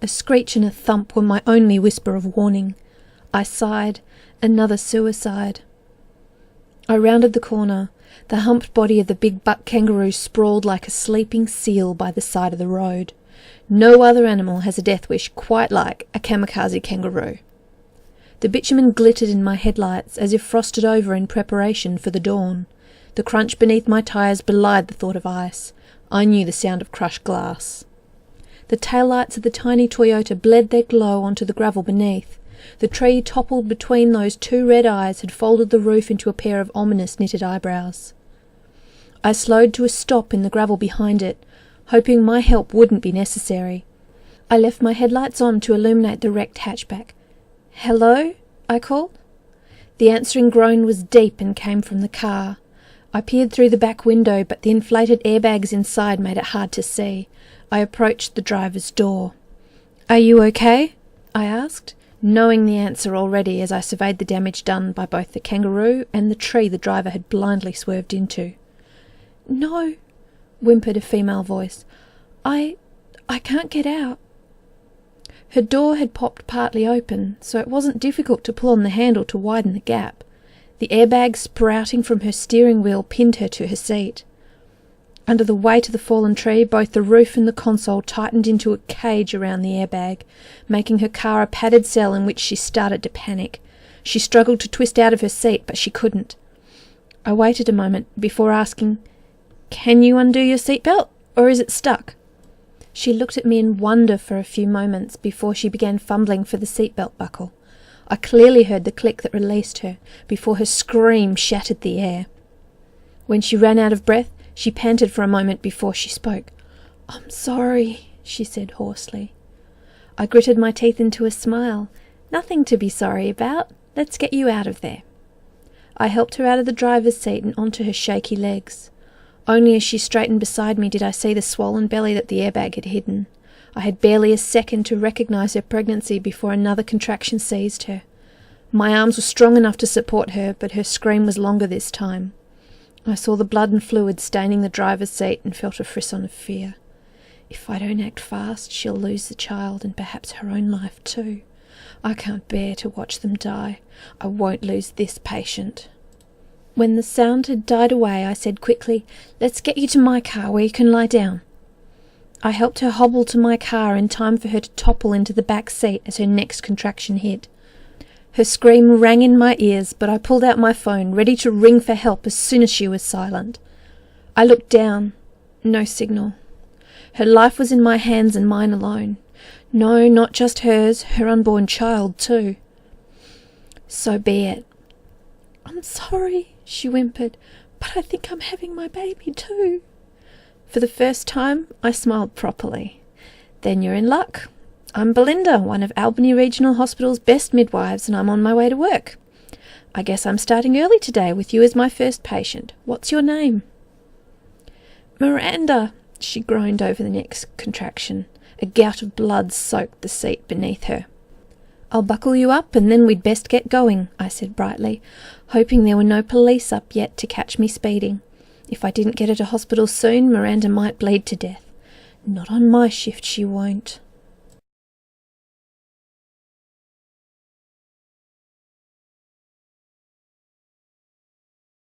A screech and a thump were my only whisper of warning. I sighed. Another suicide. I rounded the corner. The humped body of the big buck kangaroo sprawled like a sleeping seal by the side of the road. No other animal has a death wish quite like a kamikaze kangaroo. The bitumen glittered in my headlights as if frosted over in preparation for the dawn. The crunch beneath my tyres belied the thought of ice. I knew the sound of crushed glass. The taillights of the tiny Toyota bled their glow onto the gravel beneath. The tree toppled between those two red eyes had folded the roof into a pair of ominous knitted eyebrows. I slowed to a stop in the gravel behind it, hoping my help wouldn't be necessary. I left my headlights on to illuminate the wrecked hatchback. "Hello?" I called. The answering groan was deep and came from the car. I peered through the back window, but the inflated airbags inside made it hard to see. I approached the driver's door. "Are you okay?" I asked, knowing the answer already as I surveyed the damage done by both the kangaroo and the tree the driver had blindly swerved into. "No," whimpered a female voice. I can't get out." Her door had popped partly open, so it wasn't difficult to pull on the handle to widen the gap. The airbag sprouting from her steering wheel pinned her to her seat. Under the weight of the fallen tree, both the roof and the console tightened into a cage around the airbag, making her car a padded cell in which she started to panic. She struggled to twist out of her seat, but she couldn't. I waited a moment before asking, "Can you undo your seatbelt, or is it stuck?" She looked at me in wonder for a few moments before she began fumbling for the seatbelt buckle. I clearly heard the click that released her, before her scream shattered the air. When she ran out of breath, she panted for a moment before she spoke. "I'm sorry," she said hoarsely. I gritted my teeth into a smile. "Nothing to be sorry about. Let's get you out of there." I helped her out of the driver's seat and onto her shaky legs. Only as she straightened beside me did I see the swollen belly that the airbag had hidden. I had barely a second to recognize her pregnancy before another contraction seized her. My arms were strong enough to support her, but her scream was longer this time. I saw the blood and fluid staining the driver's seat and felt a frisson of fear. If I don't act fast, she'll lose the child and perhaps her own life too. I can't bear to watch them die. I won't lose this patient. When the sound had died away, I said quickly, "Let's get you to my car where you can lie down." I helped her hobble to my car in time for her to topple into the back seat as her next contraction hit. Her scream rang in my ears, but I pulled out my phone, ready to ring for help as soon as she was silent. I looked down. No signal. Her life was in my hands and mine alone. No, not just hers, her unborn child too. So be it. "I'm sorry," she whimpered, "but I think I'm having my baby too." For the first time, I smiled properly. "Then you're in luck. I'm Belinda, one of Albany Regional Hospital's best midwives, and I'm on my way to work. I guess I'm starting early today with you as my first patient. What's your name?" "Miranda," she groaned over the next contraction. A gout of blood soaked the seat beneath her. "I'll buckle you up and then we'd best get going," I said brightly, hoping there were no police up yet to catch me speeding. If I didn't get her to hospital soon, Miranda might bleed to death. Not on my shift, she won't.